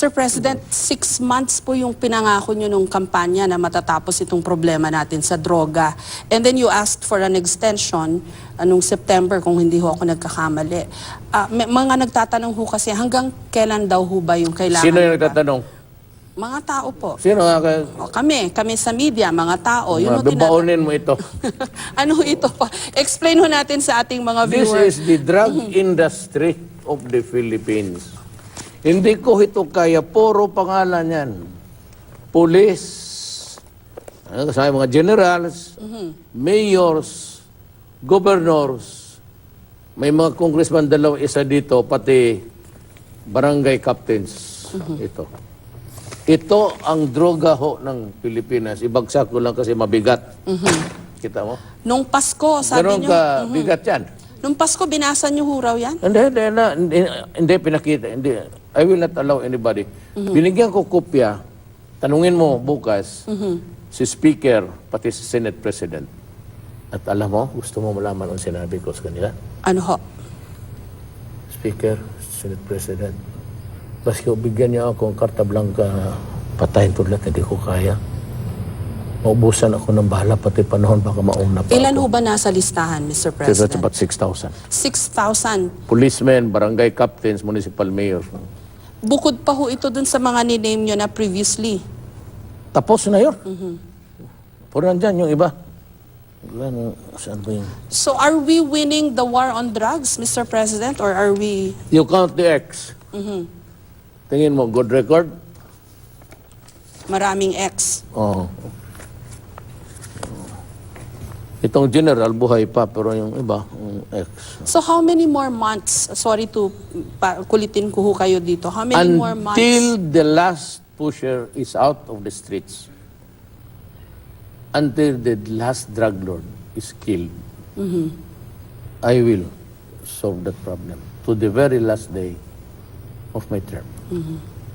Mr. President, 6 months po yung pinangako nyo nung kampanya na matatapos itong problema natin sa droga. And then you asked for an extension nung September kung hindi ho ako nagkakamali. Mga nagtatanong ho kasi hanggang kailan daw ho ba yung kailangan? Sino yung nagtatanong? Mga tao po. Sino nga? Kami sa media, mga tao. Bibaunin mo ito. Ano ito pa? Explain ho natin sa ating mga This viewers. is the drug industry of the Philippines. Hindi ko ito kaya, puro pangalan yan. Police, kasama mga generals, mayors, governors, may mga congressman dalawa, isa dito, pati barangay captains. Ito ang droga ho ng Pilipinas. Ibagsak ko lang kasi mabigat. Kita mo? Nung Pasko, sabi Ganon nyo, ka bigat yan. nung Pasko, binasa nyo ho raw yan? Hindi pinakita. Hindi. I will not allow anybody. Binigyan ko kopya. Tanungin mo bukas si Speaker, pati si Senate President. At alam mo, gusto mo malaman ang sinabi ko sa kanila? Ano ho? Speaker, Senate President, baski bigyan niya ako ng karta blanca, patayin tulad, hindi ko kaya. Maubusan ako ng bahala, pati panahon baka mauna pa Ilan ako. ho ba nasa listahan, Mr. That's President? about 6,000. 6,000. Policemen, barangay captains, municipal mayors. Bukod pa ho ito dun sa mga niname nyo na previously. Tapos na yun. Puro nandyan yung iba. Saan ba yun? So are we winning the war on drugs, Mr. President? Or are we... You count the X. Tingin mo, good record? Maraming X. Oo. Itong general, buhay pa, pero yung iba, X. So how many more months? Sorry to kulitin ko ho kayo dito. How many more months? Until the last pusher is out of the streets. Until the last drug lord is killed. I will solve that problem to the very last day of my term.